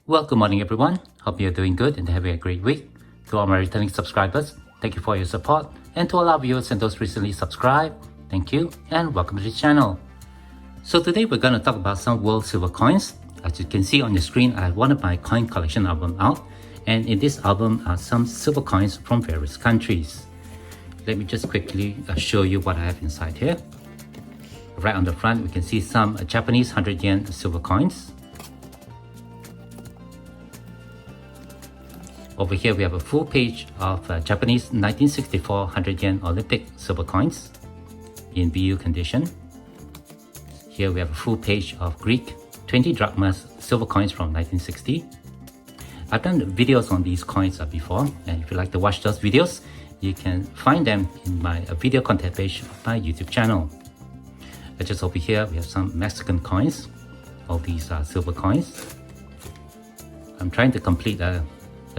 Well, good morning everyone. Hope you're doing good and having a great week. To all my returning subscribers, thank you for your support. And to all our viewers and those recently subscribed, thank you and welcome to the channel. So today we're going to talk about some world silver coins. As you can see on your screen, I have one of my coin collection album out. And in this album are some silver coins from various countries. Let me just quickly show you what I have inside here. Right on the front, we can see some Japanese 100 yen silver coins. Over here, we have a full page of Japanese 1964 100 yen Olympic silver coins in BU condition. Here we have a full page of Greek 20 drachmas silver coins from 1960. I've done videos on these coins before, and if you like to watch those videos, you can find them in my video content page of my YouTube channel. Just over here, we have some Mexican coins. All these are silver coins. I'm trying to complete a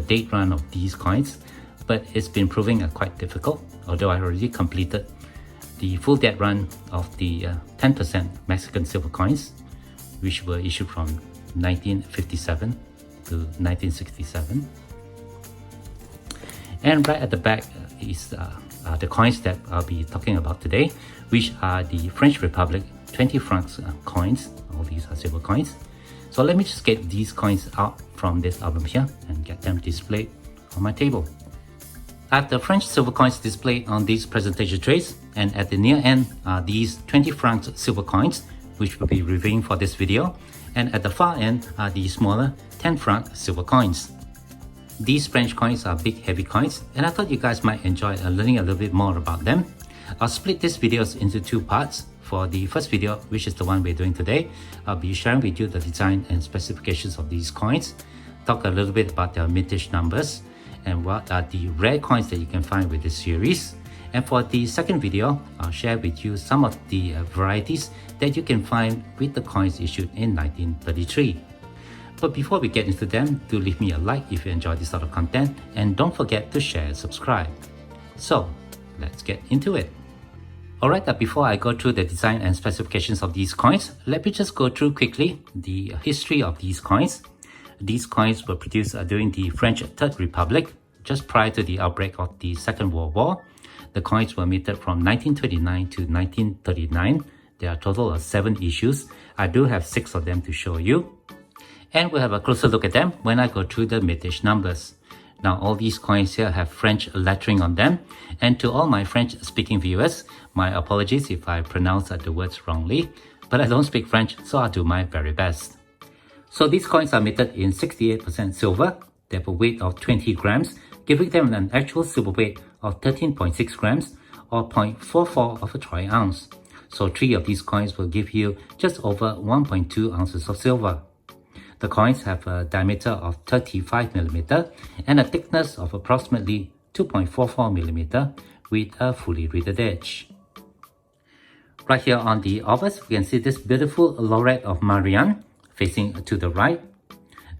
date run of these coins, but it's been proving quite difficult, although I already completed the full date run of the 10% Mexican silver coins, which were issued from 1957 to 1967. And right at the back is the coins that I'll be talking about today, which are the French Republic 20 francs coins. All these are silver coins. So let me just get these coins out from this album here and get them displayed on my table. I have the French silver coins displayed on these presentation trays, and at the near end are these 20 francs silver coins, which we'll be reviewing for this video, and at the far end are the smaller 10 franc silver coins. These French coins are big heavy coins, and I thought you guys might enjoy learning a little bit more about them. I'll split these videos into two parts. For the first video, which is the one we're doing today, I'll be sharing with you the design and specifications of these coins, talk a little bit about their mintage numbers, and what are the rare coins that you can find with this series. And for the second video, I'll share with you some of the varieties that you can find with the coins issued in 1933. But before we get into them, do leave me a like if you enjoy this sort of content, and don't forget to share and subscribe. So, let's get into it. Alright, before I go through the design and specifications of these coins, let me just go through quickly the history of these coins. These coins were produced during the French Third Republic, just prior to the outbreak of the Second World War. The coins were minted from 1929 to 1939. There are a total of 7 issues. I do have 6 of them to show you. And we'll have a closer look at them when I go through the mintage numbers. Now, all these coins here have French lettering on them, and to all my French-speaking viewers, my apologies if I pronounce the words wrongly, but I don't speak French, so I'll do my very best. So these coins are minted in 68% silver. They have a weight of 20 grams, giving them an actual silver weight of 13.6 grams, or 0.44 of a troy ounce. So 3 of these coins will give you just over 1.2 ounces of silver. The coins have a diameter of 35mm and a thickness of approximately 2.44mm with a fully riveted edge. Right here on the obverse, we can see this beautiful lorette of Marianne facing to the right.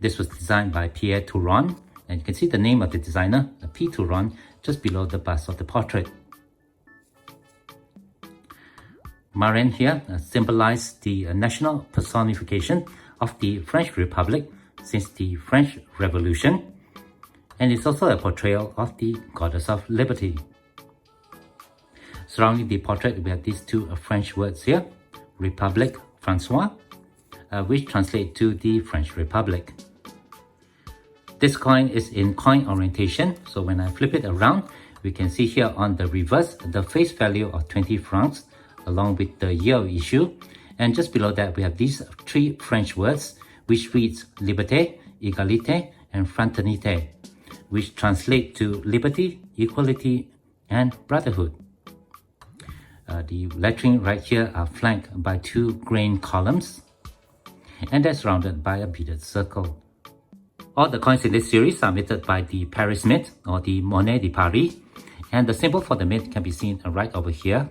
This was designed by Pierre Touron, and you can see the name of the designer, P. Touron, just below the bust of the portrait. Marianne here symbolizes the national personification of the French Republic since the French Revolution, and it's also a portrayal of the Goddess of Liberty. Surrounding the portrait, we have these 2 French words here, Republique François, which translate to the French Republic. This coin is in coin orientation, so when I flip it around, we can see here on the reverse the face value of 20 francs along with the year of issue. And just below that, we have these 3 French words, which reads Liberté, Égalité, and Fraternité, which translate to liberty, equality, and brotherhood. The lettering right here are flanked by 2 grain columns, and that's surrounded by a beaded circle. All the coins in this series are minted by the Paris Mint, or the Monnaie de Paris, and the symbol for the mint can be seen right over here,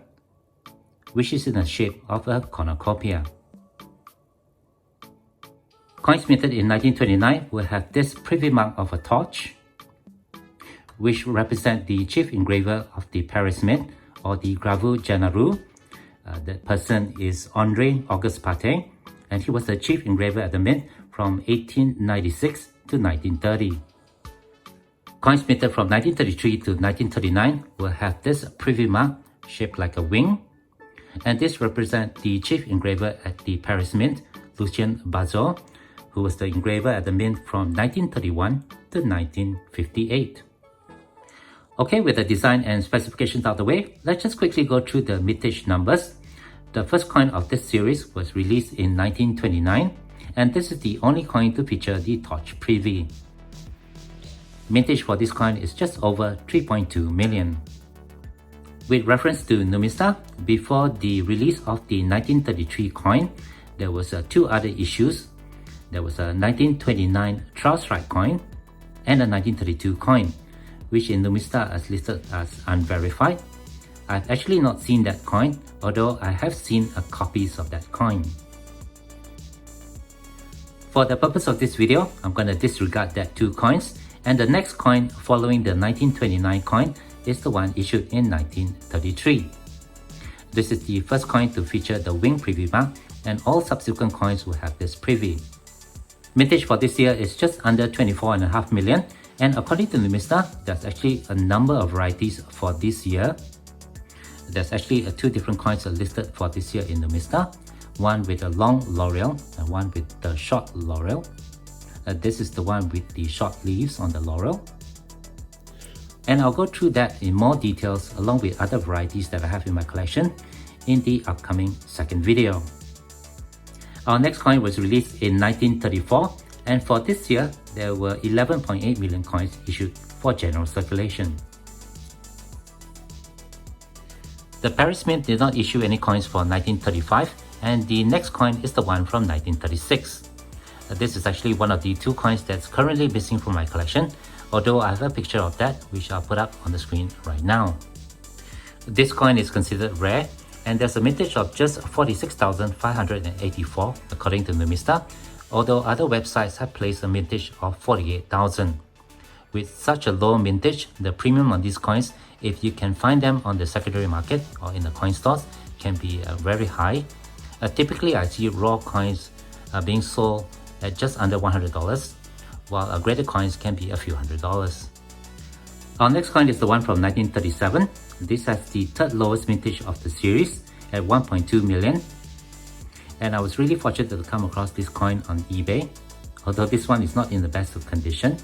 which is in the shape of a cornucopia. Coins minted in 1929 will have this privy mark of a torch, which represent the chief engraver of the Paris Mint, or the Gravure Généraux. That person is André Auguste Patin, and he was the chief engraver at the Mint from 1896 to 1930. Coins minted from 1933 to 1939 will have this privy mark shaped like a wing, and this represents the chief engraver at the Paris Mint, Lucien Bazot, who was the engraver at the mint from 1931 to 1958. Okay, with the design and specifications out of the way, let's just quickly go through the mintage numbers. The first coin of this series was released in 1929, and this is the only coin to feature the torch privy. Mintage for this coin is just over 3.2 million. With reference to Numista, before the release of the 1933 coin, there was two other issues. There was a 1929 Trousrite coin and a 1932 coin, which in Numista is listed as unverified. I've actually not seen that coin, although I have seen a copies of that coin. For the purpose of this video, I'm going to disregard that two coins, and the next coin following the 1929 coin is the one issued in 1933. This is the first coin to feature the wing privy mark, and all subsequent coins will have this privy. Mintage for this year is just under 24.5 million, and according to Numista, there's actually a number of varieties for this year. There's actually two different coins listed for this year in Numista, one with a long laurel and one with the short laurel. This is the one with the short leaves on the laurel. And I'll go through that in more details along with other varieties that I have in my collection in the upcoming second video. Our next coin was released in 1934, and for this year, there were 11.8 million coins issued for general circulation. The Paris Mint did not issue any coins for 1935, and the next coin is the one from 1936. This is actually one of the two coins that's currently missing from my collection, although I have a picture of that which I'll put up on the screen right now. This coin is considered rare, and there's a mintage of just 46,584 according to Numista, although other websites have placed a mintage of 48,000. With such a low mintage, the premium on these coins, if you can find them on the secondary market or in the coin stores, can be very high. Typically, I see raw coins being sold at just under $100, while graded coins can be a few $100s. Our next coin is the one from 1937. This has the third lowest mintage of the series at 1.2 million. And I was really fortunate to come across this coin on eBay, although this one is not in the best of condition.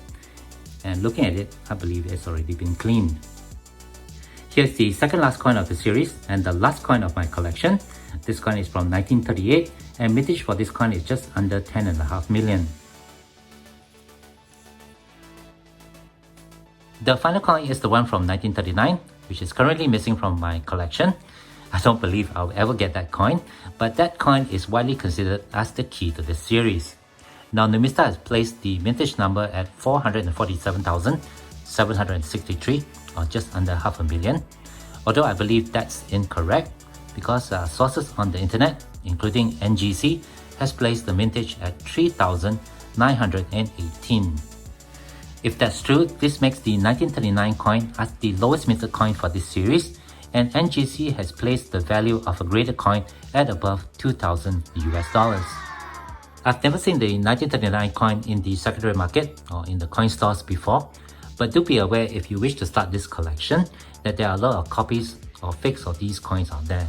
And looking at it, I believe it's already been cleaned. Here's the second last coin of the series and the last coin of my collection. This coin is from 1938, and mintage for this coin is just under 10.5 million. The final coin is the one from 1939, which is currently missing from my collection. I don't believe I'll ever get that coin, but that coin is widely considered as the key to this series. Now, Numista has placed the mintage number at 447,763, or just under half a million. Although I believe that's incorrect, because sources on the internet, including NGC, has placed the mintage at 3,918. If that's true, this makes the 1939 coin as the lowest minted coin for this series, and NGC has placed the value of a graded coin at above $2,000 US. I've never seen the 1939 coin in the secondary market or in the coin stores before, but do be aware if you wish to start this collection that there are a lot of copies or fakes of these coins out there.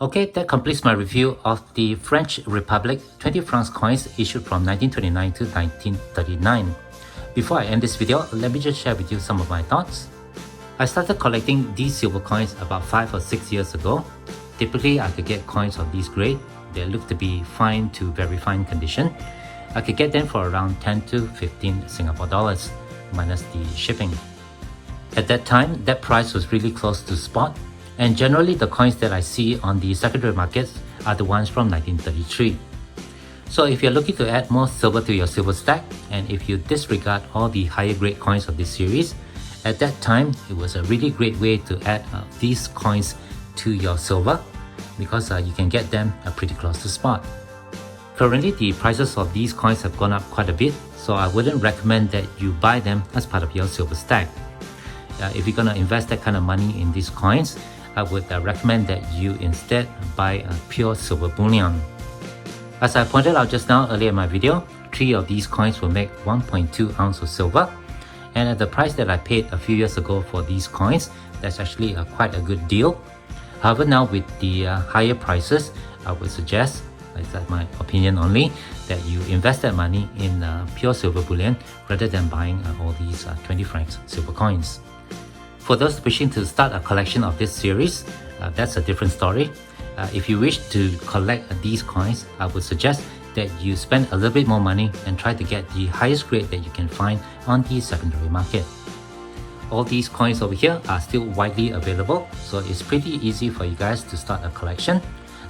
Okay, that completes my review of the French Republic 20 francs coins issued from 1929 to 1939. Before I end this video, let me just share with you some of my thoughts. I started collecting these silver coins about 5 or 6 years ago. Typically, I could get coins of this grade. They look to be fine to very fine condition. I could get them for around 10 to 15 Singapore dollars, minus the shipping. At that time, that price was really close to spot, and generally the coins that I see on the secondary markets are the ones from 1933. So if you're looking to add more silver to your silver stack, and if you disregard all the higher grade coins of this series, at that time it was a really great way to add these coins to your silver, because you can get them pretty close to spot. Currently, the prices of these coins have gone up quite a bit, so I wouldn't recommend that you buy them as part of your silver stack. If you're gonna invest that kind of money in these coins, I would recommend that you instead buy pure silver bullion. As I pointed out just now earlier in my video, 3 of these coins will make 1.2 ounce of silver. And at the price that I paid a few years ago for these coins, that's actually quite a good deal. However, now with the higher prices, I would suggest, that's my opinion only, that you invest that money in pure silver bullion rather than buying all these 20 francs silver coins. For those wishing to start a collection of this series, that's a different story. If you wish to collect these coins, I would suggest that you spend a little bit more money and try to get the highest grade that you can find on the secondary market. All these coins over here are still widely available, so it's pretty easy for you guys to start a collection.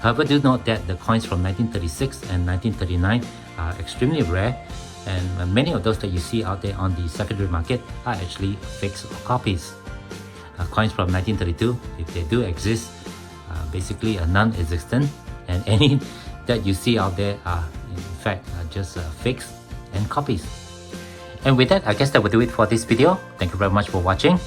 However, do note that the coins from 1936 and 1939 are extremely rare, and many of those that you see out there on the secondary market are actually fakes or copies. Coins from 1932, if they do exist, basically non-existent, and any that you see out there are in fact just fakes and copies. And with that, I guess that will do it for this video. Thank you very much for watching.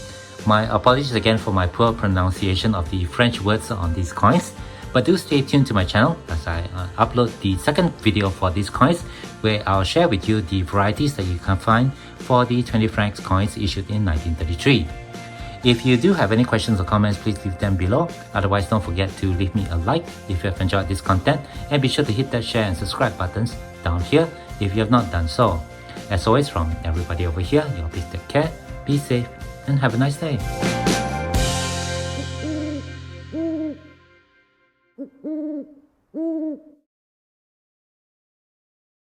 My apologies again for my poor pronunciation of the French words on these coins, but do stay tuned to my channel as I upload the second video for these coins, where I'll share with you the varieties that you can find for the 20 francs coins issued in 1933. If you do have any questions or comments, please leave them below. Otherwise, don't forget to leave me a like if you have enjoyed this content, and be sure to hit that share and subscribe buttons down here if you have not done so. As always, from everybody over here, you all please take care, be safe, and have a nice day.